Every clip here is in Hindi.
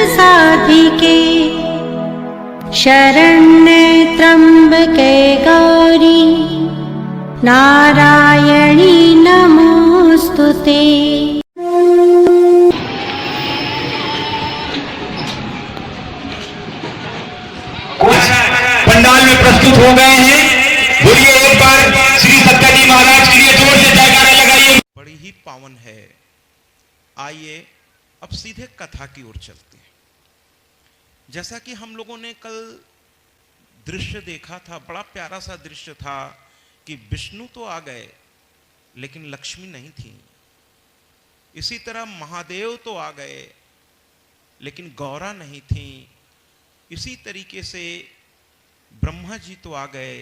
साधिके शरण्ये त्र्यम्बके गौरी नारायणी नमोस्तुते। पंडाल में प्रस्तुत हो गए हैं। बोलिए एक बार श्री सत्याजी महाराज के लिए जोर से जयकारा लगाइए। बड़ी ही पावन है। आइए अब सीधे कथा की ओर चलते हैं। जैसा कि हम लोगों ने कल दृश्य देखा था, बड़ा प्यारा सा दृश्य था कि विष्णु तो आ गए लेकिन लक्ष्मी नहीं थी। इसी तरह महादेव तो आ गए लेकिन गौरा नहीं थी। इसी तरीके से ब्रह्मा जी तो आ गए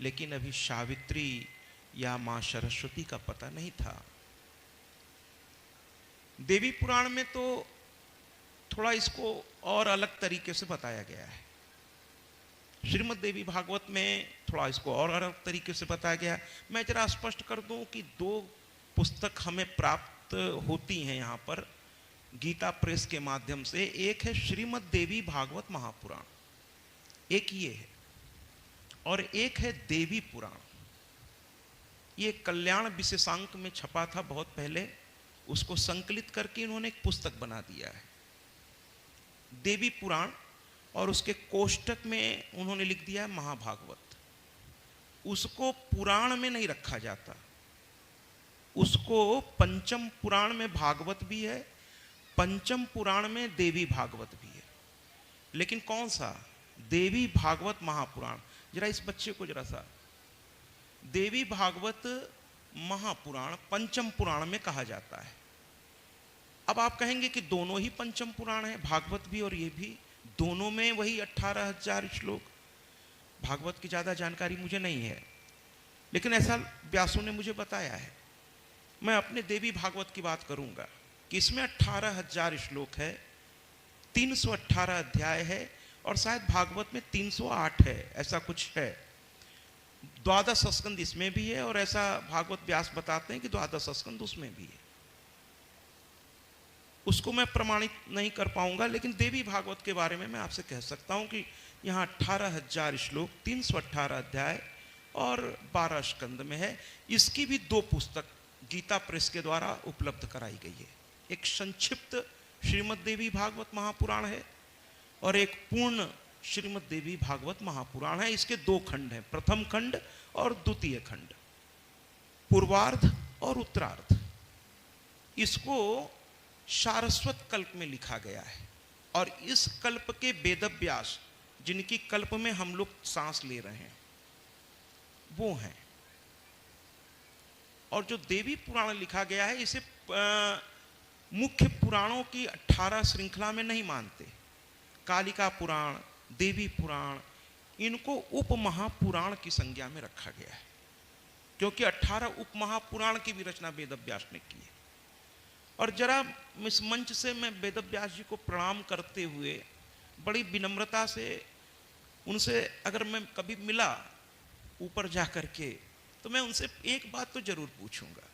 लेकिन अभी सावित्री या मां सरस्वती का पता नहीं था। देवी पुराण में तो थोड़ा इसको और अलग तरीके से बताया गया है। श्रीमद् देवी भागवत में थोड़ा इसको और अलग तरीके से बताया गया है। मैं जरा स्पष्ट कर दूं कि दो पुस्तक हमें प्राप्त होती हैं यहाँ पर गीता प्रेस के माध्यम से। एक है श्रीमद् देवी भागवत महापुराण, एक ये है, और एक है देवी पुराण। ये कल्याण विशेषांक में छपा था बहुत पहले, उसको संकलित करके इन्होंने एक पुस्तक बना दिया है देवी पुराण, और उसके कोष्टक में उन्होंने लिख दिया है महाभागवत। उसको पुराण में नहीं रखा जाता, उसको पंचम पुराण में भागवत भी है, पंचम पुराण में देवी भागवत भी है। लेकिन कौन सा? देवी भागवत महापुराण। जरा इस बच्चे को जरा सा, देवी भागवत महापुराण पंचम पुराण में कहा जाता है। अब आप कहेंगे कि दोनों ही पंचम पुराण है, भागवत भी और ये भी, दोनों में वही 18,000 श्लोक। भागवत की ज्यादा जानकारी मुझे नहीं है, लेकिन ऐसा व्यासों ने मुझे बताया है। मैं अपने देवी भागवत की बात करूंगा कि इसमें 18,000 श्लोक है, 318 अध्याय है, और शायद भागवत में 308 है, ऐसा कुछ है। 12 स्कंद इसमें भी है, और ऐसा भागवत व्यास बताते हैं कि 12 स्कंद उसमें भी है। उसको मैं प्रमाणित नहीं कर पाऊंगा, लेकिन देवी भागवत के बारे में मैं आपसे कह सकता हूं कि यहाँ 18,000 श्लोक, 318 अध्याय और 12 स्कंद में है। इसकी भी दो पुस्तक गीता प्रेस के द्वारा उपलब्ध कराई गई है। एक संक्षिप्त श्रीमद् देवी भागवत महापुराण है और एक पूर्ण श्रीमद् देवी भागवत महापुराण है। इसके दो खंड हैं, प्रथम खंड और द्वितीय खंड, पूर्वार्ध और उत्तरार्ध। इसको सारस्वत कल्प में लिखा गया है, और इस कल्प के वेदव्यास, जिनकी कल्प में हम लोग सांस ले रहे हैं, वो हैं। और जो देवी पुराण लिखा गया है, इसे मुख्य पुराणों की 18 श्रृंखला में नहीं मानते। कालिका पुराण, देवी पुराण, इनको उप महापुराण की संज्ञा में रखा गया है, क्योंकि 18 उप महापुराण की भी रचना वेदव्यास ने की है। और जरा इस मंच से मैं वेदव्यास जी को प्रणाम करते हुए बड़ी विनम्रता से उनसे, अगर मैं कभी मिला ऊपर जा करके, तो मैं उनसे एक बात तो जरूर पूछूंगा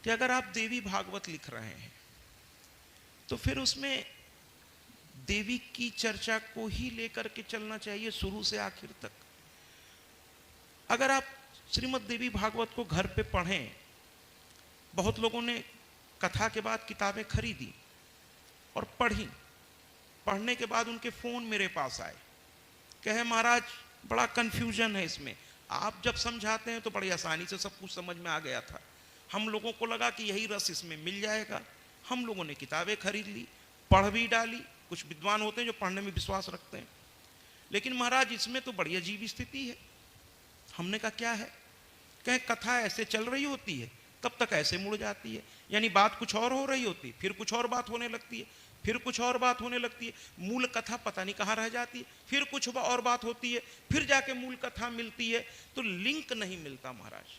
कि अगर आप देवी भागवत लिख रहे हैं तो फिर उसमें देवी की चर्चा को ही लेकर के चलना चाहिए शुरू से आखिर तक। अगर आप श्रीमद् देवी भागवत को घर पे पढ़ें, बहुत लोगों ने कथा के बाद किताबें खरीदी और पढ़ी, पढ़ने के बाद उनके फोन मेरे पास आए, कहे महाराज बड़ा कंफ्यूजन है इसमें, आप जब समझाते हैं तो बड़ी आसानी से सब कुछ समझ में आ गया था, हम लोगों को लगा कि यही रस इसमें मिल जाएगा। हम लोगों ने किताबें खरीद ली, पढ़ भी डाली। कुछ विद्वान होते हैं जो पढ़ने में विश्वास रखते हैं, लेकिन महाराज इसमें तो बड़ी अजीब स्थिति है। हमने कहा क्या है? कहे कथा ऐसे चल रही होती है, तब तक ऐसे मुड़ जाती है, यानी बात कुछ और हो रही होती है, फिर कुछ और बात होने लगती है, फिर कुछ और बात होने लगती है, मूल कथा पता नहीं कहाँ रह जाती है, फिर कुछ और बात होती है, फिर जाके मूल कथा मिलती है, तो लिंक नहीं मिलता महाराज।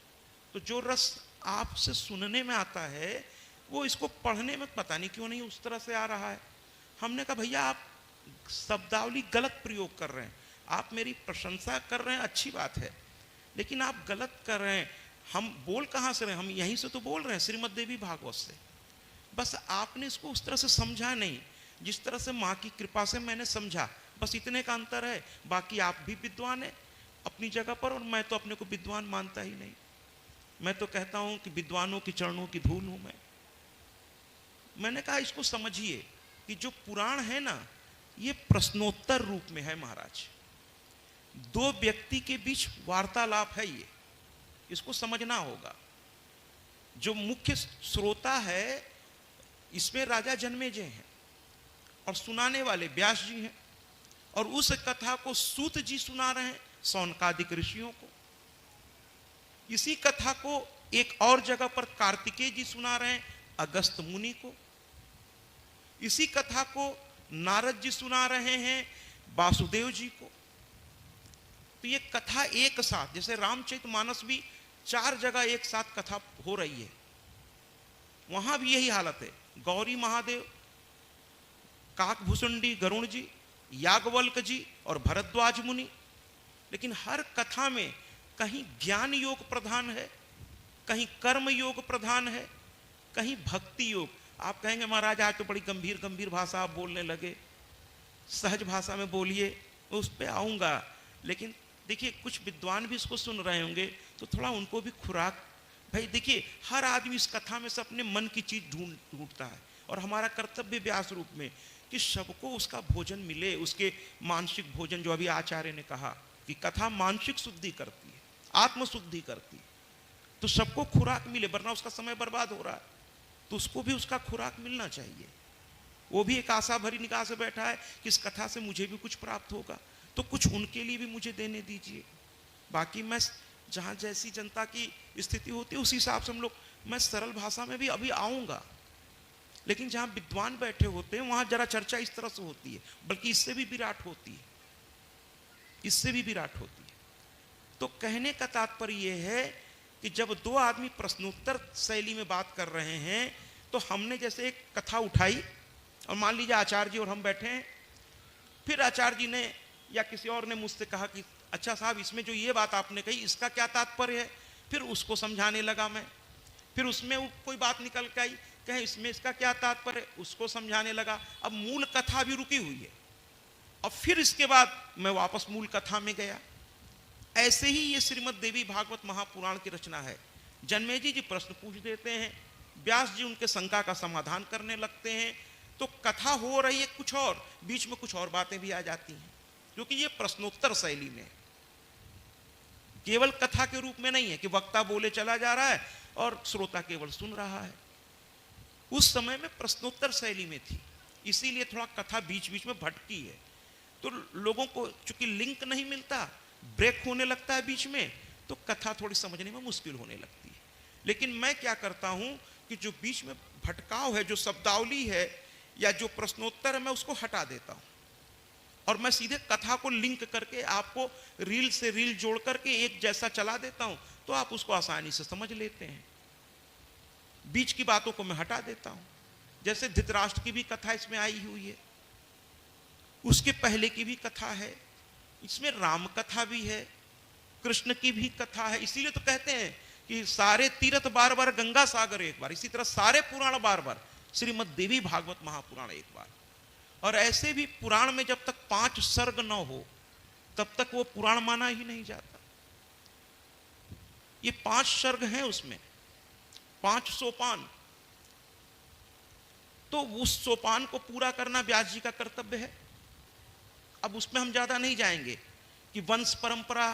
तो जो रस आपसे सुनने में आता है वो इसको पढ़ने में पता नहीं क्यों नहीं उस तरह से आ रहा है। हमने कहा भैया आप शब्दावली गलत प्रयोग कर रहे हैं, आप मेरी प्रशंसा कर रहे हैं, अच्छी बात है, लेकिन आप गलत कर रहे हैं। हम बोल कहाँ से रहे हैं? हम यहीं से तो बोल रहे हैं, श्रीमद् देवी भागवत से। बस आपने इसको उस तरह से समझा नहीं। जिस तरह से माँ की कृपा से मैंने समझा, बस इतने का अंतर है। बाकी आप भी विद्वान हैं अपनी जगह पर, और मैं तो अपने को विद्वान मानता ही नहीं। मैं तो कहता हूं कि विद्वानों की चरणों की धूल हूं मैं। मैंने कहा इसको समझिए कि जो पुराण है ना, ये प्रश्नोत्तर रूप में है महाराज। दो व्यक्ति के बीच वार्तालाप है ये, इसको समझना होगा। जो मुख्य श्रोता है इसमें राजा जन्मेजय हैं और सुनाने वाले व्यास जी हैं, और उस कथा को सूत जी सुना रहे हैं सौनकादिक ऋषियों को। इसी कथा को एक और जगह पर कार्तिकेय जी सुना रहे हैं अगस्त मुनि को। इसी कथा को नारद जी सुना रहे हैं वासुदेव जी को। तो ये कथा एक साथ, जैसे रामचरितमानस भी 4 जगह एक साथ कथा हो रही है, वहां भी यही हालत है। गौरी महादेव, काकभूषुंडी गरुण जी, याज्ञवल्क्य जी और भरद्वाज मुनि। लेकिन हर कथा में कहीं ज्ञान योग प्रधान है, कहीं कर्म योग प्रधान है, कहीं भक्ति योग। आप कहेंगे महाराज आज तो बड़ी गंभीर गंभीर भाषा आप बोलने लगे, सहज भाषा में बोलिए, उस पर आऊँगा। लेकिन देखिए कुछ विद्वान भी इसको सुन रहे होंगे तो थोड़ा उनको भी खुराक। भाई देखिए हर आदमी इस कथा में से अपने मन की चीज़ ढूंढता है, और हमारा कर्तव्य व्यास रूप में कि सबको उसका भोजन मिले, उसके मानसिक भोजन। जो अभी आचार्य ने कहा कि कथा मानसिक शुद्धि करती है, आत्मशुद्धि करती है, तो सबको खुराक मिले, वरना उसका समय बर्बाद हो रहा है। तो उसको भी उसका खुराक मिलना चाहिए। वो भी एक आशा भरी निगाह से बैठा है कि इस कथा से मुझे भी कुछ प्राप्त होगा, तो कुछ उनके लिए भी मुझे देने दीजिए। बाकी मैं जहाँ जैसी जनता की स्थिति होती है उस हिसाब से हम लोग, मैं सरल भाषा में भी अभी आऊँगा, लेकिन जहाँ विद्वान बैठे होते हैं वहाँ जरा चर्चा इस तरह से होती है, बल्कि इससे भी विराट होती है, इससे भी विराट होती है। तो कहने का तात्पर्य यह है कि जब दो आदमी प्रश्नोत्तर शैली में बात कर रहे हैं, तो हमने जैसे एक कथा उठाई और मान लीजिए आचार्य जी और हम बैठे हैं, फिर आचार्य जी ने या किसी और ने मुझसे कहा कि अच्छा साहब इसमें जो ये बात आपने कही इसका क्या तात्पर्य है। फिर उसको समझाने लगा मैं, फिर उसमें कोई बात निकल के आई, कहें इसमें इसका क्या तात्पर्य है, उसको समझाने लगा। अब मूल कथा भी रुकी हुई है, और फिर इसके बाद मैं वापस मूल कथा में गया। ऐसे ही ये श्रीमद् देवी भागवत महापुराण की रचना है। जन्मेजय जी प्रश्न पूछ देते हैं, व्यास जी उनके शंका का समाधान करने लगते हैं, तो कथा हो रही है कुछ और, बीच में कुछ और बातें भी आ जाती हैं, क्योंकि ये प्रश्नोत्तर शैली में, केवल कथा के रूप में नहीं है कि वक्ता बोले चला जा रहा है और श्रोता केवल सुन रहा है। उस समय में प्रश्नोत्तर शैली में थी, इसीलिए थोड़ा कथा बीच बीच में भटकी है। तो लोगों को चूंकि लिंक नहीं मिलता, ब्रेक होने लगता है बीच में, तो कथा थोड़ी समझने में मुश्किल होने लगती है। लेकिन मैं क्या करता हूं कि जो बीच में भटकाव है, जो शब्दावली है या जो प्रश्नोत्तर है, मैं उसको हटा देता हूं और मैं सीधे कथा को लिंक करके आपको रील से रील जोड़ करके एक जैसा चला देता हूं, तो आप उसको आसानी से समझ लेते हैं। बीच की बातों को मैं हटा देता हूं। जैसे धृतराष्ट्र की भी कथा इसमें आई हुई है, उसके पहले की भी कथा है, इसमें राम कथा भी है, कृष्ण की भी कथा है। इसीलिए तो कहते हैं कि सारे तीर्थ बार बार, गंगा सागर एक बार, इसी तरह सारे पुराण बार बार, श्रीमद् देवी भागवत महापुराण एक बार। और ऐसे भी पुराण में जब तक 5 सर्ग न हो तब तक वो पुराण माना ही नहीं जाता। ये 5 सर्ग हैं, उसमें 5 सोपान, तो उस सोपान को पूरा करना व्यास जी का कर्तव्य है। अब उसमें हम ज्यादा नहीं जाएंगे कि वंश परंपरा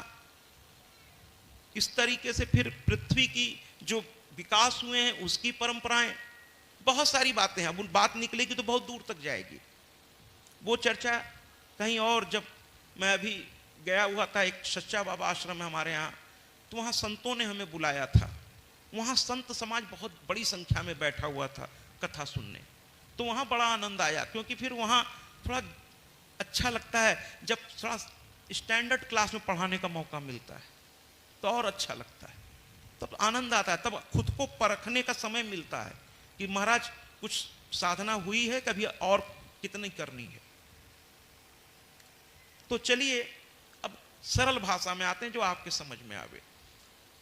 इस तरीके से, फिर पृथ्वी की जो विकास हुए हैं उसकी परंपराएं, बहुत सारी बातें हैं। अब उन बात निकलेगी तो बहुत दूर तक जाएगी, वो चर्चा कहीं और। जब मैं अभी गया हुआ था एक सच्चा बाबा आश्रम है हमारे यहाँ, तो वहाँ संतों ने हमें बुलाया था। वहाँ संत समाज बहुत बड़ी संख्या में बैठा हुआ था कथा सुनने, तो वहाँ बड़ा आनंद आया, क्योंकि फिर वहाँ थोड़ा अच्छा लगता है जब थोड़ा स्टैंडर्ड क्लास में पढ़ाने का मौका मिलता है, तो और अच्छा लगता है, तब आनंद आता है, तब खुद को परखने का समय मिलता है कि महाराज कुछ साधना हुई है, कभी और कितनी करनी है। तो चलिए अब सरल भाषा में आते हैं, जो आपके समझ में आवे,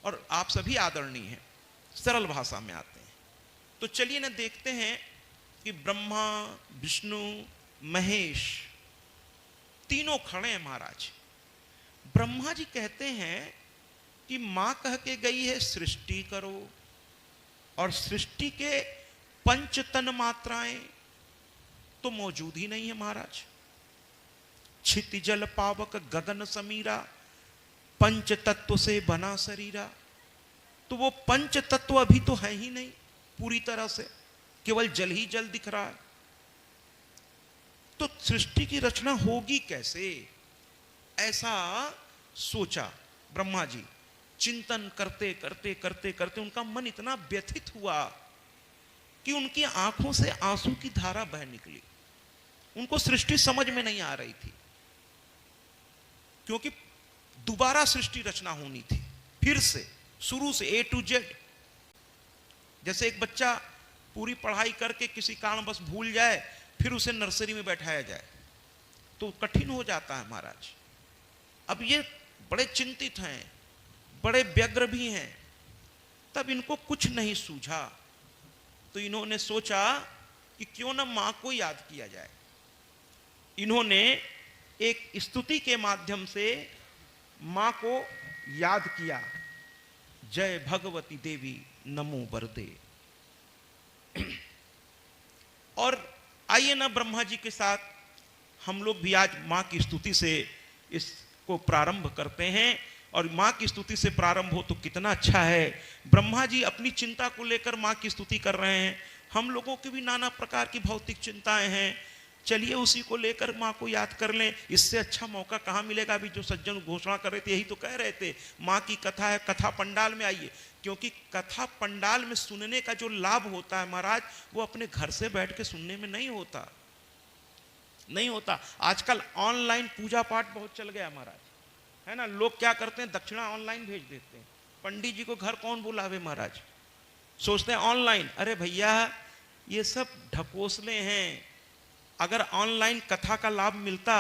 और आप सभी आदरणीय हैं, सरल भाषा में आते हैं। तो चलिए ना देखते हैं कि ब्रह्मा, विष्णु, महेश तीनों खड़े हैं महाराज। ब्रह्मा जी कहते हैं कि मां कह के गई है सृष्टि करो, और सृष्टि के पंच तन मात्राएं तो मौजूद ही नहीं है महाराज। क्षिति जल पावक गगन समीरा, पंच तत्व से बना शरीरा। तो वो पंच तत्व अभी तो है ही नहीं पूरी तरह से, केवल जल ही जल दिख रहा है। तो सृष्टि की रचना होगी कैसे, ऐसा सोचा ब्रह्मा जी। चिंतन करते करते करते करते उनका मन इतना व्यथित हुआ कि उनकी आंखों से आंसू की धारा बह निकली। उनको सृष्टि समझ में नहीं आ रही थी, क्योंकि दोबारा सृष्टि रचना होनी थी, फिर से शुरू से A to Z। जैसे एक बच्चा पूरी पढ़ाई करके किसी कारण बस भूल जाए, फिर उसे नर्सरी में बैठाया जाए, तो कठिन हो जाता है महाराज। अब ये बड़े चिंतित हैं, बड़े व्यग्र भी हैं, तब इनको कुछ नहीं सूझा। तो इन्होंने सोचा कि क्यों ना मां को याद किया जाए। इन्होंने एक स्तुति के माध्यम से मां को याद किया, जय भगवती देवी नमो वरदे। और आइए ना ब्रह्मा जी के साथ हम लोग भी आज मां की स्तुति से इसको प्रारंभ करते हैं। और मां की स्तुति से प्रारंभ हो तो कितना अच्छा है। ब्रह्मा जी अपनी चिंता को लेकर मां की स्तुति कर रहे हैं, हम लोगों की भी नाना प्रकार की भौतिक चिंताएं हैं, चलिए उसी को लेकर मां को याद कर लें। इससे अच्छा मौका कहाँ मिलेगा। अभी जो सज्जन घोषणा कर रहे थे यही तो कह रहे थे, मां की कथा है, कथा पंडाल में आइए। क्योंकि कथा पंडाल में सुनने का जो लाभ होता है महाराज, वो अपने घर से बैठ के सुनने में नहीं होता, नहीं होता। आजकल ऑनलाइन पूजा पाठ बहुत चल गया महाराज, है ना। लोग क्या करते हैं, दक्षिणा ऑनलाइन भेज देते हैं। पंडित जी को घर कौन बुलावे महाराज, सोचते हैं ऑनलाइन। अरे भैया ये सब ढकोसले हैं। अगर ऑनलाइन कथा का लाभ मिलता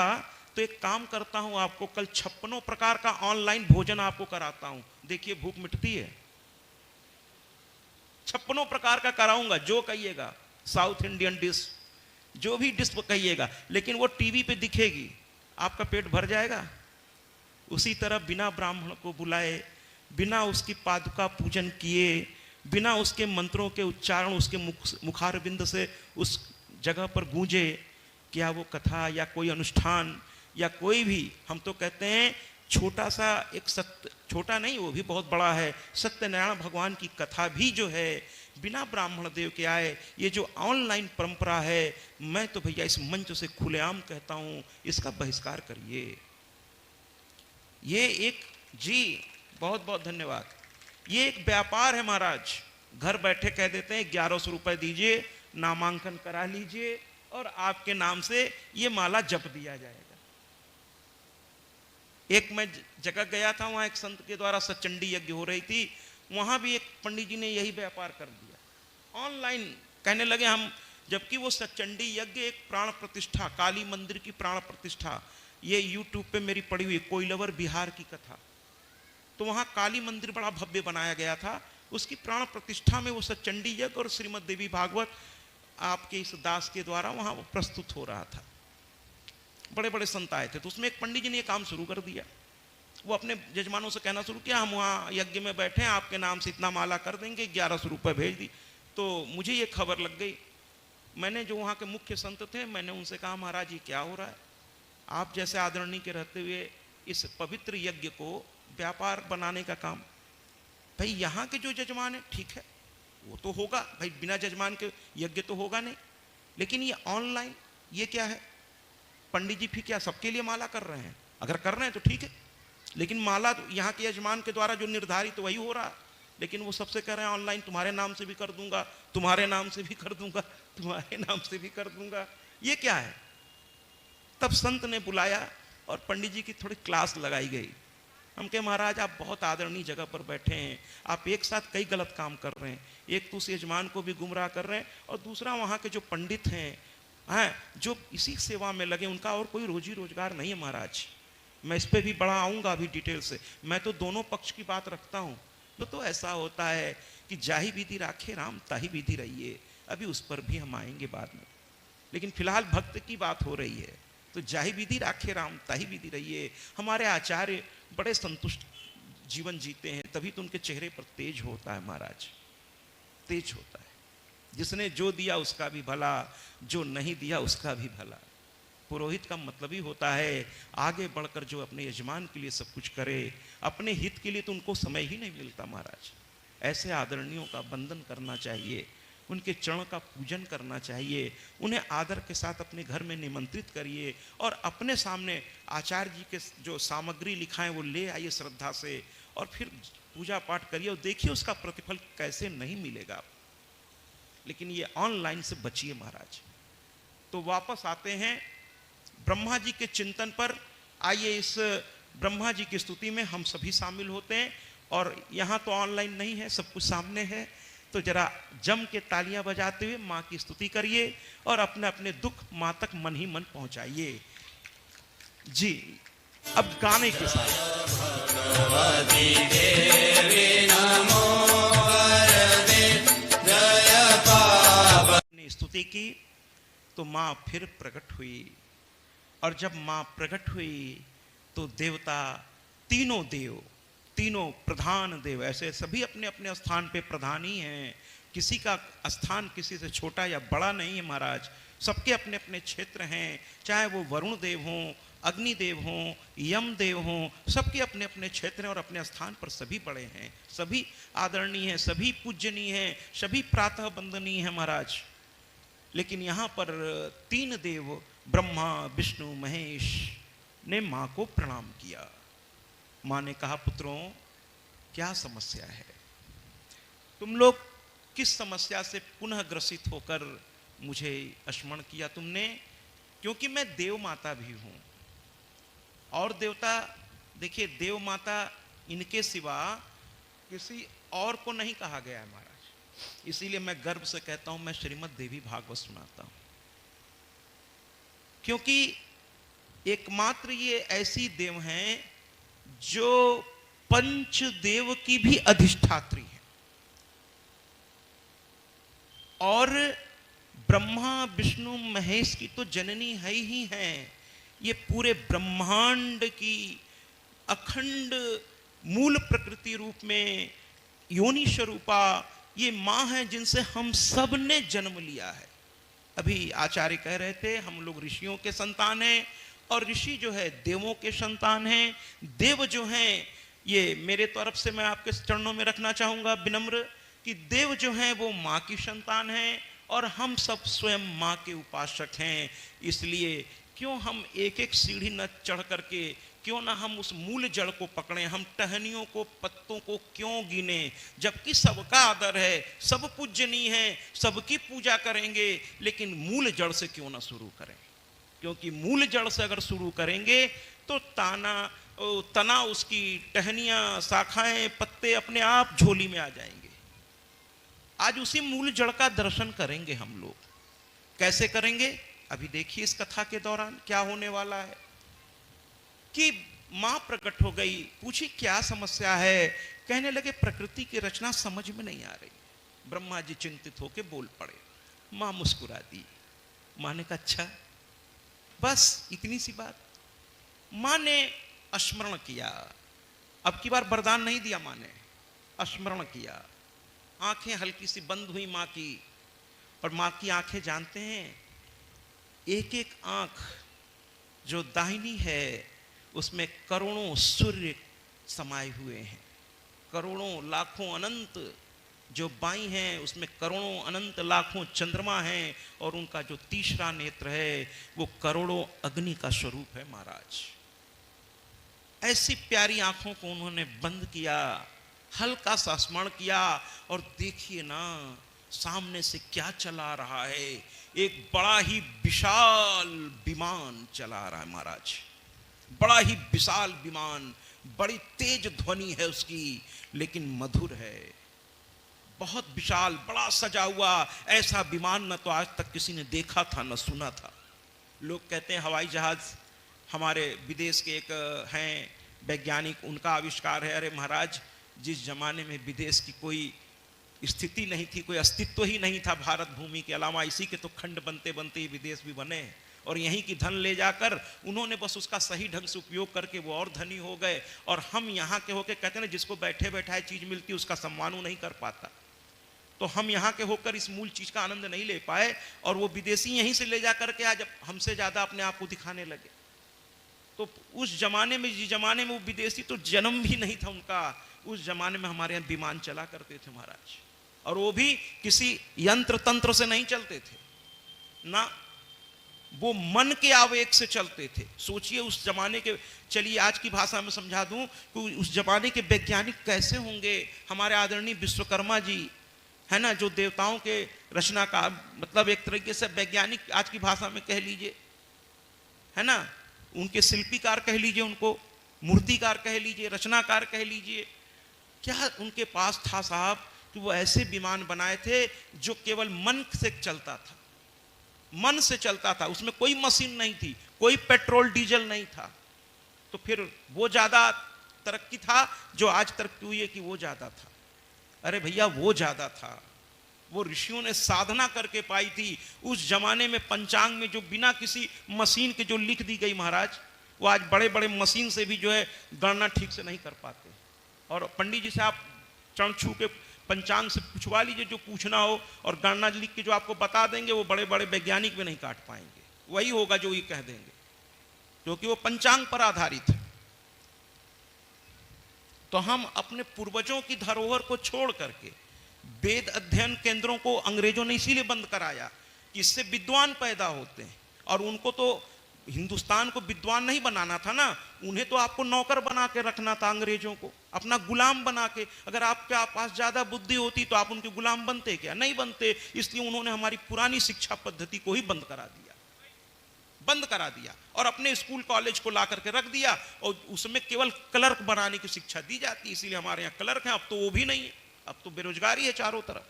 तो एक काम करता हूं, आपको कल 56 प्रकार का ऑनलाइन भोजन आपको कराता हूं, देखिए भूख मिटती है। 56 प्रकार का कराऊंगा, जो कहिएगा, साउथ इंडियन डिश, जो भी डिश कहिएगा, लेकिन वो टीवी पे दिखेगी, आपका पेट भर जाएगा। उसी तरह बिना ब्राह्मण को बुलाए, बिना उसकी पादुका पूजन किए, बिना उसके मंत्रों के उच्चारण उसके मुखारविंद से उस जगह पर गूंजे, क्या वो कथा या कोई अनुष्ठान या कोई भी, हम तो कहते हैं छोटा सा एक सत्य, छोटा नहीं वो भी बहुत बड़ा है, सत्यनारायण भगवान की कथा भी जो है बिना ब्राह्मण देव के आए, ये जो ऑनलाइन परंपरा है, मैं तो भैया इस मंच से खुलेआम कहता हूं, इसका बहिष्कार करिए। ये एक जी बहुत बहुत धन्यवाद। ये एक व्यापार है महाराज, घर बैठे कह देते हैं 1100 रुपए दीजिए, नामांकन करा लीजिए और आपके नाम से ये माला जप दिया जाएगा। एक मैं जगह गया था, वहां एक संत के द्वारा सचंडी यज्ञ हो रही थी, वहां भी एक पंडित जी ने यही व्यापार कर दिया ऑनलाइन। कहने लगे हम, जबकि वो सचंडी यज्ञ एक प्राण प्रतिष्ठा, काली मंदिर की प्राण प्रतिष्ठा, ये यूट्यूब पे मेरी पड़ी हुई कोइलवर बिहार की कथा, तो वहां काली मंदिर बड़ा भव्य बनाया गया था, उसकी प्राण प्रतिष्ठा में वो सचंडी यज्ञ और श्रीमद देवी भागवत आपके इस दास के द्वारा वहां वो प्रस्तुत हो रहा था। बड़े बड़े संत आए थे, तो उसमें एक पंडित जी ने ये काम शुरू कर दिया। वो अपने जजमानों से कहना शुरू किया, हम वहाँ यज्ञ में बैठे हैं, आपके नाम से इतना माला कर देंगे, 1100 रुपये भेज दी। तो मुझे ये खबर लग गई। मैंने जो वहाँ के मुख्य संत थे, मैंने उनसे कहा, महाराज ये क्या हो रहा है, आप जैसे आदरणीय के रहते हुए इस पवित्र यज्ञ को व्यापार बनाने का काम। भाई यहाँ के जो जजमान है ठीक है, वो तो होगा भाई, बिना जजमान के यज्ञ तो होगा नहीं, लेकिन ये ऑनलाइन ये क्या है, पंडित जी फिर क्या सबके लिए माला कर रहे हैं? अगर कर रहे हैं तो ठीक है, लेकिन माला तो यहाँ के यजमान के द्वारा जो निर्धारित तो वही हो रहा है, लेकिन वो सबसे कह रहे हैं ऑनलाइन, तुम्हारे नाम से भी कर दूंगा, तुम्हारे नाम से भी कर दूंगा, तुम्हारे नाम से भी कर दूंगा। ये क्या है? तब संत ने बुलाया और पंडित जी की थोड़ी क्लास लगाई गई। हम कहे, महाराज आप बहुत आदरणीय जगह पर बैठे हैं, आप एक साथ कई गलत काम कर रहे हैं, एक तो उस यजमान को भी गुमराह कर रहे हैं, और दूसरा वहाँ के जो पंडित हैं जो इसी सेवा में लगे, उनका और कोई रोजी रोजगार नहीं है महाराज। मैं इस पर भी बड़ा आऊँगा अभी डिटेल से, मैं तो दोनों पक्ष की बात रखता हूँ। तो ऐसा होता है कि जाहि विधि राखे राम ताहि विधि रहिए। अभी उस पर भी हम आएंगे बाद में। लेकिन फिलहाल भक्त की बात हो रही है, तो जाहि विधि राखे राम ताहि विधि रहिए। हमारे आचार्य बड़े संतुष्ट जीवन जीते हैं, तभी तो उनके चेहरे पर तेज होता है महाराज, तेज होता है। जिसने जो दिया उसका भी भला, जो नहीं दिया उसका भी भला। पुरोहित का मतलब ही होता है आगे बढ़कर जो अपने यजमान के लिए सब कुछ करे, अपने हित के लिए तो उनको समय ही नहीं मिलता महाराज। ऐसे आदरणीयों का वंदन करना चाहिए, उनके चरण का पूजन करना चाहिए, उन्हें आदर के साथ अपने घर में निमंत्रित करिए और अपने सामने आचार्य जी के जो सामग्री लिखाएं वो ले आइए श्रद्धा से, और फिर पूजा पाठ करिए और देखिए उसका प्रतिफल कैसे नहीं मिलेगा। लेकिन ये ऑनलाइन से बचिए महाराज। तो वापस आते हैं ब्रह्मा जी के चिंतन पर। आइए इस ब्रह्मा जी की स्तुति में हम सभी शामिल होते हैं, और यहाँ तो ऑनलाइन नहीं है, सब कुछ सामने है। तो जरा जम के तालियां बजाते हुए माँ की स्तुति करिए और अपने अपने दुख माँ तक मन ही मन पहुंचाइए जी। अब गाने के साथ स्तुति की तो माँ फिर प्रकट हुई, और जब माँ प्रकट हुई तो देवता, तीनों देव, तीनों प्रधान देव, ऐसे सभी अपने अपने स्थान पे प्रधान ही हैं। किसी का स्थान किसी से छोटा या बड़ा नहीं है महाराज, सबके अपने अपने क्षेत्र हैं। चाहे वो वरुण देव हों, अग्निदेव हों, यम देव हों, सबके अपने अपने क्षेत्र हैं और अपने स्थान पर सभी बड़े हैं, सभी आदरणीय हैं, सभी पूजनीय हैं, सभी प्रातः वंदनीय हैं महाराज। लेकिन यहाँ पर तीन देव ब्रह्मा विष्णु महेश ने माँ को प्रणाम किया। माँ ने कहा, पुत्रों क्या समस्या है, तुम लोग किस समस्या से पुनः ग्रसित होकर मुझे स्मरण किया तुमने? क्योंकि मैं देव माता भी हूं, और देवता, देखिए देव माता इनके सिवा किसी और को नहीं कहा गया है महाराज। इसीलिए मैं गर्व से कहता हूं मैं श्रीमद् देवी भागवत सुनाता हूं, क्योंकि एकमात्र ये ऐसी देव हैं जो पंच देव की भी अधिष्ठात्री है, और ब्रह्मा विष्णु महेश की तो जननी है ही है। ये पूरे ब्रह्मांड की अखंड मूल प्रकृति रूप में योनि स्वरूपा ये माँ है, जिनसे हम सब ने जन्म लिया है। अभी आचार्य कह रहे थे हम लोग ऋषियों के संतान हैं, और ऋषि जो है देवों के संतान हैं। देव जो हैं, ये मेरे तरफ से मैं आपके चरणों में रखना चाहूंगा विनम्र, कि देव जो हैं वो माँ की संतान हैं, और हम सब स्वयं माँ के उपासक हैं। इसलिए क्यों हम एक एक सीढ़ी न चढ़ करके, क्यों ना हम उस मूल जड़ को पकड़ें, हम टहनियों को, पत्तों को क्यों गिने, जबकि सबका आदर है, सब पूजनीय है, सबकी पूजा करेंगे, लेकिन मूल जड़ से क्यों ना शुरू करें? क्योंकि मूल जड़ से अगर शुरू करेंगे तो तना उसकी टहनियाँ, शाखाएं, पत्ते अपने आप झोली में आ जाएंगे। आज उसी मूल जड़ का दर्शन करेंगे हम लोग। कैसे करेंगे? अभी देखिए इस कथा के दौरान क्या होने वाला है कि माँ प्रकट हो गई, पूछी क्या समस्या है। कहने लगे प्रकृति की रचना समझ में नहीं आ रही। ब्रह्मा जी चिंतित होकर बोल पड़े। माँ मुस्कुरा दी। माँ ने कहा अच्छा, बस इतनी सी बात। माँ ने स्मरण किया। अब की बार वरदान नहीं दिया माँ ने, स्मरण किया। आंखें हल्की सी बंद हुई माँ की, और माँ की आंखें जानते हैं, एक एक आंख जो दाहिनी है उसमें करोड़ों सूर्य समाये हुए हैं, करोड़ों लाखों अनंत। जो बाई हैं उसमें करोड़ों अनंत लाखों चंद्रमा हैं, और उनका जो तीसरा नेत्र है वो करोड़ों अग्नि का स्वरूप है महाराज। ऐसी प्यारी आंखों को उन्होंने बंद किया, हल्का सा स्मरण किया, और देखिए ना सामने से क्या चला रहा है। एक बड़ा ही विशाल विमान चला रहा है महाराज, बड़ा ही विशाल विमान, बड़ी तेज ध्वनि है उसकी, लेकिन मधुर है। बहुत विशाल, बड़ा सजा हुआ ऐसा विमान न तो आज तक किसी ने देखा था न सुना था। लोग कहते हैं हवाई जहाज हमारे विदेश के एक हैं वैज्ञानिक, उनका आविष्कार है। अरे महाराज, जिस जमाने में विदेश की कोई स्थिति नहीं थी, कोई अस्तित्व ही नहीं था भारत भूमि के अलावा। इसी के तो खंड बनते बनते ही विदेश भी बने, और यहीं की धन ले जाकर उन्होंने बस उसका सही ढंग से उपयोग करके वो और धनी हो गए। और हम यहाँ के होके कहते हैं ना, जिसको बैठे बैठाए चीज मिलती है उसका सम्मान वो नहीं कर पाता। तो हम यहाँ के होकर इस मूल चीज का आनंद नहीं ले पाए, और वो विदेशी यहीं से ले जा करके आज हमसे ज्यादा अपने आप को दिखाने लगे। तो उस जमाने में, जिस जमाने में वो विदेशी तो जन्म भी नहीं था उनका, उस जमाने में हमारे यहाँ विमान चला करते थे महाराज, और वो भी किसी यंत्र तंत्र से नहीं चलते थे ना, वो मन के आवेग से चलते थे। सोचिए उस जमाने के, चलिए आज की भाषा में समझा दूं कि उस जमाने के वैज्ञानिक कैसे होंगे। हमारे आदरणीय विश्वकर्मा जी है ना, जो देवताओं के रचनाकार, मतलब एक तरीके से वैज्ञानिक आज की भाषा में कह लीजिए, है ना, उनके शिल्पीकार कह लीजिए, उनको मूर्तिकार कह लीजिए, रचनाकार कह लीजिए। क्या उनके पास था साहब कि वो ऐसे विमान बनाए थे जो केवल मन से चलता था, मन से चलता था, उसमें कोई मशीन नहीं थी, कोई पेट्रोल डीजल नहीं था। तो फिर वो ज्यादा तरक्की था जो आज तरक्की हुई है कि वो ज्यादा था? अरे भैया वो ज्यादा था, वो ऋषियों ने साधना करके पाई थी। उस जमाने में पंचांग में जो बिना किसी मशीन के जो लिख दी गई महाराज, वो आज बड़े बड़े मशीन से भी जो है गणना ठीक से नहीं कर पाते। और पंडित जी से आप चरण छू के पंचांग से पूछवा लीजिए जो पूछना हो, और गणना लिख के जो आपको बता देंगे वो बड़े बड़े वैज्ञानिक भी नहीं काट पाएंगे। वही होगा जो ये कह देंगे, क्योंकि वो पंचांग पर आधारित है। तो हम अपने पूर्वजों की धरोहर को छोड़ करके वेद अध्ययन केंद्रों को अंग्रेजों ने इसीलिए बंद कराया कि इससे विद्वान पैदा होते हैं, और उनको तो हिंदुस्तान को विद्वान नहीं बनाना था ना, उन्हें तो आपको नौकर बना के रखना था, अंग्रेजों को अपना गुलाम बना के। अगर आपके पास ज्यादा बुद्धि होती तो आप उनके गुलाम बनते क्या? नहीं बनते। इसलिए उन्होंने हमारी पुरानी शिक्षा पद्धति को ही बंद करा दिया, बंद करा दिया, और अपने स्कूल कॉलेज को ला करके रख दिया, और उसमें केवल क्लर्क बनाने की शिक्षा दी जाती। इसीलिए हमारे यहाँ क्लर्क हैं, अब तो वो भी नहीं है, अब तो बेरोजगारी है चारों तरफ।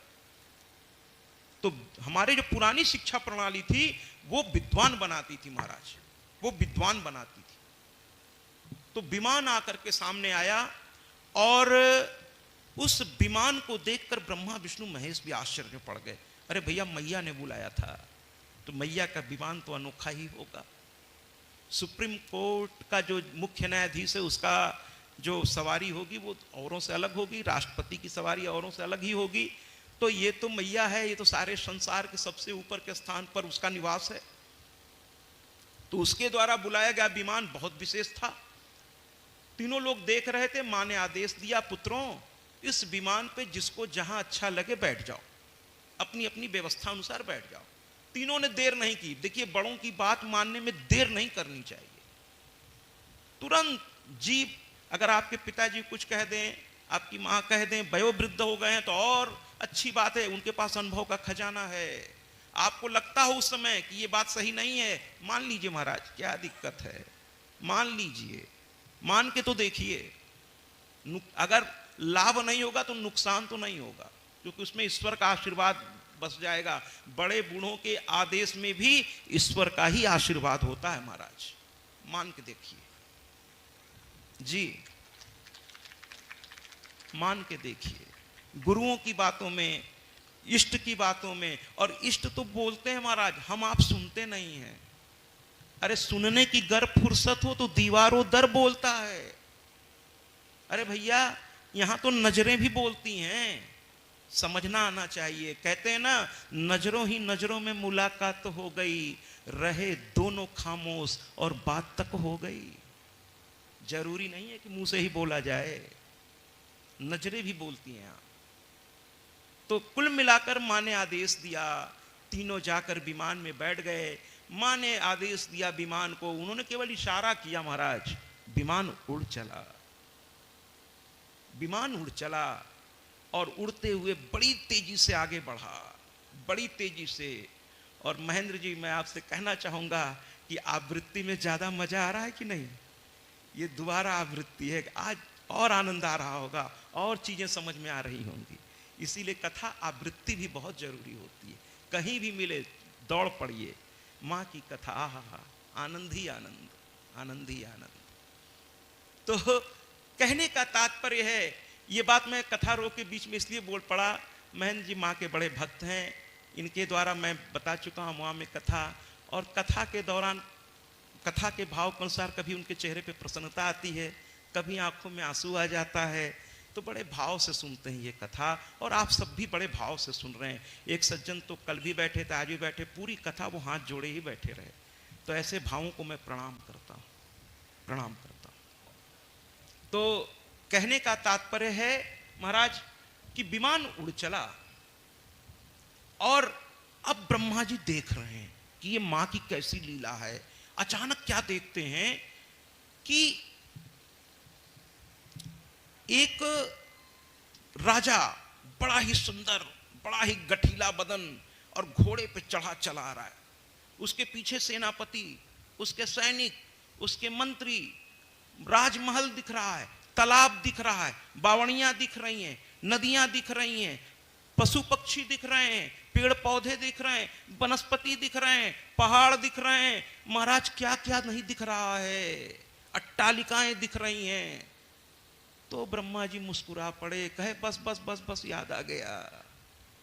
तो हमारे जो पुरानी शिक्षा प्रणाली थी वो विद्वान बनाती थी महाराज, वो विद्वान बनाती थी। तो विमान आकर के सामने आया, और उस विमान को देखकर ब्रह्मा विष्णु महेश भी आश्चर्य में पड़ गए। अरे भैया, मैया ने बुलाया था, तो मैया का विमान तो अनोखा ही होगा। सुप्रीम कोर्ट का जो मुख्य न्यायाधीश है उसका जो सवारी होगी वो औरों से अलग होगी, राष्ट्रपति की सवारी औरों से अलग ही होगी। तो ये तो मैया है, ये तो सारे संसार के सबसे ऊपर के स्थान पर उसका निवास है। तो उसके द्वारा बुलाया गया विमान बहुत विशेष था। तीनों लोग देख रहे थे। माँ ने आदेश दिया, पुत्रों इस विमान पे जिसको जहां अच्छा लगे बैठ जाओ, अपनी अपनी व्यवस्था अनुसार बैठ जाओ। तीनों ने देर नहीं की। देखिए, बड़ों की बात मानने में देर नहीं करनी चाहिए। तुरंत जीप, अगर आपके पिताजी कुछ कह दें, आपकी माँ कह दें, वयोवृद्ध हो गए हैं तो और अच्छी बात है, उनके पास अनुभव का खजाना है। आपको लगता हो उस समय कि ये बात सही नहीं है, मान लीजिए महाराज, क्या दिक्कत है, मान लीजिए, मान के तो देखिए। अगर लाभ नहीं होगा तो नुकसान तो नहीं होगा, क्योंकि उसमें ईश्वर का आशीर्वाद बस जाएगा। बड़े बूढ़ों के आदेश में भी ईश्वर का ही आशीर्वाद होता है महाराज, मान के देखिए जी, मान के देखिए। गुरुओं की बातों में, इष्ट की बातों में, और इष्ट तो बोलते हैं महाराज, हम आप सुनते नहीं हैं। अरे सुनने की गर फुर्सत हो तो दीवारों दर बोलता है। अरे भैया, यहां तो नजरें भी बोलती हैं, समझना आना चाहिए। कहते हैं ना, नजरों ही नजरों में मुलाकात हो गई, रहे दोनों खामोश और बात तक हो गई। जरूरी नहीं है कि मुंह से ही बोला जाए, नजरें भी बोलती हैं। तो कुल मिलाकर माँ ने आदेश दिया, तीनों जाकर विमान में बैठ गए। माँ ने आदेश दिया विमान को, उन्होंने केवल इशारा किया महाराज, विमान उड़ चला। विमान उड़ चला और उड़ते हुए बड़ी तेजी से आगे बढ़ा, बड़ी तेजी से। और महेंद्र जी, मैं आपसे कहना चाहूंगा कि आवृत्ति में ज्यादा मजा आ रहा है कि नहीं? ये दोबारा आवृत्ति है, आज और आनंद आ रहा होगा, और चीजें समझ में आ रही होंगी। इसीलिए कथा आवृत्ति भी बहुत जरूरी होती है। कहीं भी मिले दौड़ पड़िए, माँ की कथा, आहा, आनंद ही आनंद, आनंद ही आनंद। तो कहने का तात्पर्य है, ये बात मैं कथा रोक के बीच में इसलिए बोल पड़ा, महेंद्र जी माँ के बड़े भक्त हैं, इनके द्वारा मैं बता चुका हूँ वहाँ में कथा, और कथा के दौरान कथा के भाव के अनुसार कभी उनके चेहरे पे प्रसन्नता आती है, कभी आंखों में आंसू आ जाता है। तो बड़े भाव से सुनते हैं ये कथा, और आप सब भी बड़े भाव से सुन रहे हैं। एक सज्जन तो कल भी बैठे थे, आज भी बैठे, पूरी कथा वो हाथ जोड़े ही बैठे रहे। तो ऐसे भावों को मैं प्रणाम करता हूँ, प्रणाम करता हूँ। तो कहने का तात्पर्य है महाराज कि विमान उड़ चला, और अब ब्रह्मा जी देख रहे हैं कि ये माँ की कैसी लीला है। अचानक क्या देखते हैं कि एक राजा बड़ा ही सुंदर, बड़ा ही गठीला बदन और घोड़े पे चढ़ा चला आ रहा है। उसके पीछे सेनापति, उसके सैनिक, उसके मंत्री, राजमहल दिख रहा है, तालाब दिख रहा है, बावड़ियां दिख रही हैं, नदियां दिख रही हैं, पशु पक्षी दिख रहे हैं, पेड़ पौधे दिख रहे हैं, वनस्पति दिख रहे हैं, पहाड़ दिख रहे हैं। महाराज क्या क्या नहीं दिख रहा है, अट्टालिकाएं दिख रही हैं। तो ब्रह्मा जी मुस्कुरा पड़े, कहे बस बस बस बस याद आ गया,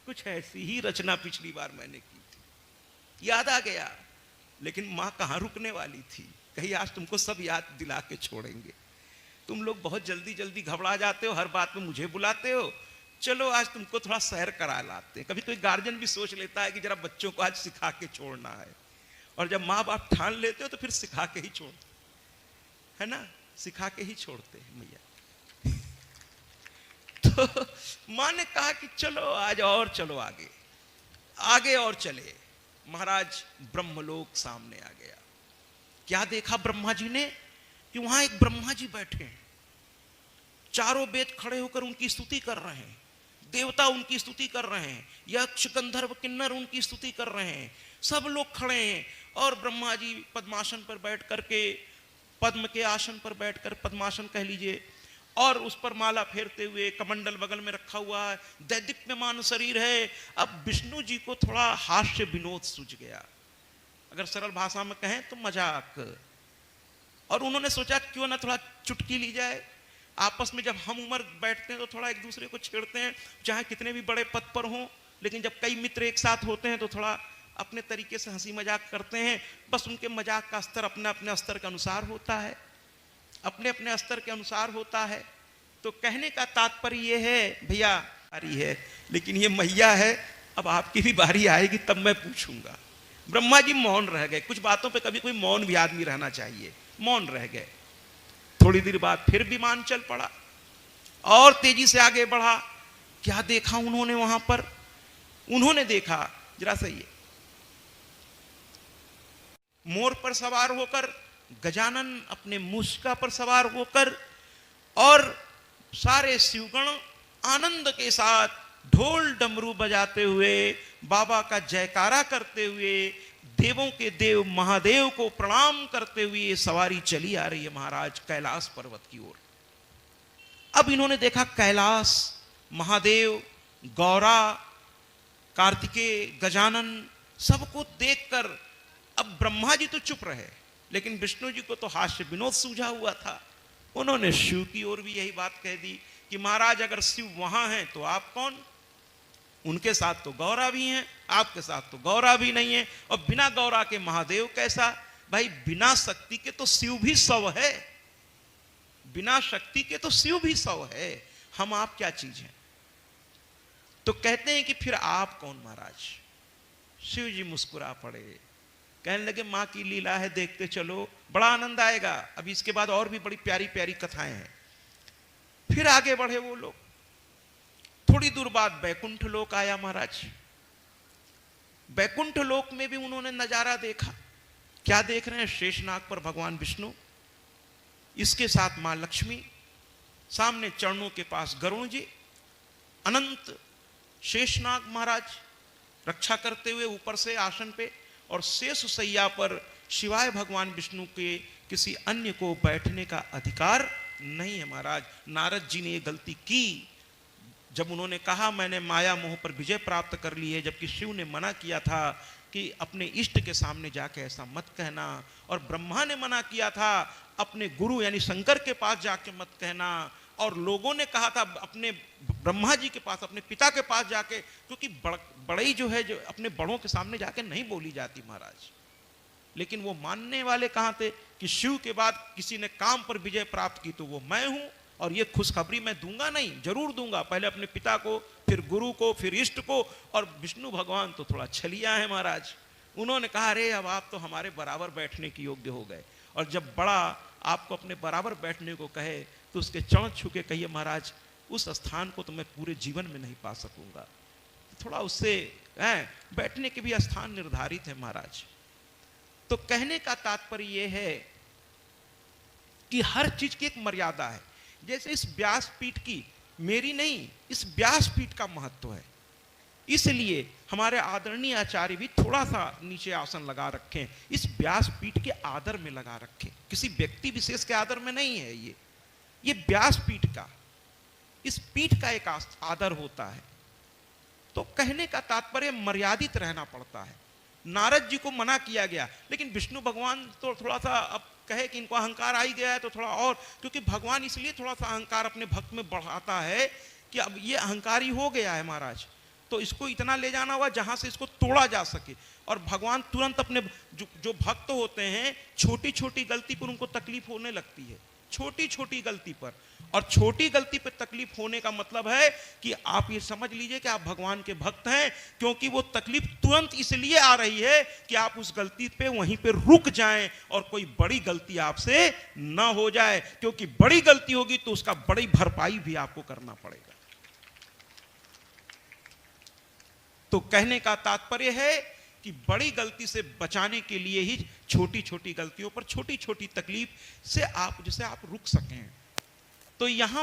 कुछ ऐसी ही रचना पिछली बार मैंने की थी, याद आ गया। लेकिन माँ कहाँ रुकने वाली थी, कहीं आज तुमको सब याद दिला के छोड़ेंगे। तुम लोग बहुत जल्दी जल्दी घबरा जाते हो, हर बात में मुझे बुलाते हो। चलो आज तुमको थोड़ा सैर करा लाते हैं। कभी कोई गार्जियन भी सोच लेता है कि जरा बच्चों को आज सिखा के छोड़ना है, और जब माँ बाप ठान लेते हो तो फिर सिखा के ही छोड़ते है ना, सिखा के ही छोड़ते हैं मैया। तो माँ ने कहा कि चलो आज और चलो आगे, आगे और चले। महाराज ब्रह्मलोक सामने आ गया। क्या देखा ब्रह्मा जी ने कि वहां एक ब्रह्मा जी बैठे हैं, चारों वेद खड़े होकर उनकी स्तुति कर रहे हैं, देवता उनकी स्तुति कर रहे हैं, यक्ष गंधर्व किन्नर उनकी स्तुति कर रहे हैं, सब लोग खड़े हैं। और ब्रह्मा जी पद्मासन पर बैठ करके, पद्म के आसन पर बैठकर, पद्मासन कह लीजिए, और उस पर माला फेरते हुए, कमंडल बगल में रखा हुआ है, दैदीप्यमान शरीर है। अब विष्णु जी को थोड़ा हास्य विनोद सूझ गया, अगर सरल भाषा में कहें तो मजाक। और उन्होंने सोचा क्यों ना थोड़ा चुटकी ली जाए। आपस में जब हम उम्र बैठते हैं तो थोड़ा एक दूसरे को छेड़ते हैं, चाहे कितने भी बड़े पद पर हों, लेकिन जब कई मित्र एक साथ होते हैं तो थोड़ा अपने तरीके से हंसी मजाक करते हैं। बस उनके मजाक का स्तर अपने अपने स्तर के अनुसार होता है, अपने अपने स्तर के अनुसार होता है। तो कहने का तात्पर्य ये है भैया, बारी है, लेकिन ये मैया है, अब आपकी भी बारी आएगी तब मैं पूछूंगा। ब्रह्मा जी मौन रह गए। कुछ बातों पे कभी कोई मौन भी आदमी रहना चाहिए। मौन रह गए। थोड़ी देर बाद फिर विमान चल पड़ा और तेजी से आगे बढ़ा। क्या देखा उन्होंने वहां पर? उन्होंने देखा, जरा सही है, मोर पर सवार होकर गजानन अपने मूषिका पर सवार होकर, और सारे शिवगण आनंद के साथ ढोल डमरू बजाते हुए, बाबा का जयकारा करते हुए, देवों के देव महादेव को प्रणाम करते हुए ये सवारी चली आ रही है महाराज कैलाश पर्वत की ओर। अब इन्होंने देखा कैलाश, महादेव, गौरा, कार्तिकेय, गजानन, सबको देखकर अब ब्रह्मा जी तो चुप रहे, लेकिन विष्णु जी को तो हास्य विनोद सूझा हुआ था। उन्होंने शिव की ओर भी यही बात कह दी कि महाराज अगर शिव वहां हैं तो आप कौन? उनके साथ तो गौरा भी हैं, आपके साथ तो गौरा भी नहीं है, और बिना गौरा के महादेव कैसा? भाई बिना शक्ति के तो शिव भी 100 है, बिना शक्ति के तो शिव भी 100 है, हम आप क्या चीज हैं? तो कहते हैं कि फिर आप कौन महाराज? शिव जी मुस्कुरा पड़े, कहने लगे मां की लीला है, देखते चलो, बड़ा आनंद आएगा। अभी इसके बाद और भी बड़ी प्यारी प्यारी कथाएं हैं। फिर आगे बढ़े वो लोग। थोड़ी दूर बाद बैकुंठ लोक आया महाराज। बैकुंठ लोक में भी उन्होंने नजारा देखा। क्या देख रहे हैं? शेषनाग पर भगवान विष्णु, इसके साथ मां लक्ष्मी, सामने चरणों के पास गरुण जी, अनंत शेषनाग महाराज रक्षा करते हुए ऊपर से आसन पे, और शेष सैया पर शिवाय भगवान विष्णु के किसी अन्य को बैठने का अधिकार नहीं है महाराज। नारद जी ने ये गलती की जब उन्होंने कहा मैंने माया मोह पर विजय प्राप्त कर ली है, जबकि शिव ने मना किया था कि अपने इष्ट के सामने जाके ऐसा मत कहना, और ब्रह्मा ने मना किया था अपने गुरु यानी शंकर के पास जाके मत कहना, और लोगों ने कहा था अपने ब्रह्मा जी के पास, अपने पिता के पास जाके, क्योंकि बड़ई जो है जो अपने बड़ों के सामने जाके नहीं बोली जाती महाराज। लेकिन वो मानने वाले कहां थे कि शिव के बाद किसी ने काम पर विजय प्राप्त की तो वो मैं हूं, और ये खुशखबरी मैं दूंगा नहीं, जरूर दूंगा, पहले अपने पिता को, फिर गुरु को, फिर इष्ट को। और विष्णु भगवान तो थोड़ा छलिया है महाराज, उन्होंने कहा अरे अब आप तो हमारे बराबर बैठने के योग्य हो गए, और जब बड़ा आपको अपने बराबर बैठने को कहे तो उसके चरण छू के कहिए महाराज उस स्थान को तो मैं पूरे जीवन में नहीं पा सकूंगा, थोड़ा उससे बैठने के भी स्थान निर्धारित है महाराज। तो कहने का तात्पर्य यह है कि हर चीज की एक मर्यादा है। जैसे इस व्यासपीठ की, मेरी नहीं, इस व्यासपीठ का महत्व है, इसलिए हमारे आदरणीय आचार्य भी थोड़ा सा नीचे आसन लगा रखें, इस व्यासपीठ के आदर में लगा रखें, किसी व्यक्ति विशेष के आदर में नहीं है। ये व्यासपीठ का, इस पीठ का एक आदर होता है। तो कहने का तात्पर्य मर्यादित रहना पड़ता है। नारद जी को मना किया गया, लेकिन विष्णु भगवान तो थोड़ा सा अब कहे कि इनको अहंकार आ ही गया है तो थोड़ा और, क्योंकि भगवान इसलिए थोड़ा सा अहंकार अपने भक्त में बढ़ाता है कि अब ये अहंकारी हो गया है महाराज, तो इसको इतना ले जाना होगा जहां से इसको तोड़ा जा सके। और भगवान तुरंत अपने जो भक्त होते हैं, छोटी छोटी गलती पर उनको तकलीफ होने लगती है, छोटी छोटी गलती पर। और छोटी गलती पर तकलीफ होने का मतलब है कि आप ये समझ लीजिए कि आप भगवान के भक्त हैं, क्योंकि वो तकलीफ तुरंत इसलिए आ रही है कि आप उस गलती पे वहीं पे रुक जाएं और कोई बड़ी गलती आपसे ना हो जाए, क्योंकि बड़ी गलती होगी तो उसका बड़ी भरपाई भी आपको करना पड़ेगा। तो कहने का तात्पर्य है कि बड़ी गलती से बचाने के लिए ही छोटी छोटी गलतियों पर, छोटी छोटी तकलीफ से आप, जिसे आप रुक सकें। तो यहां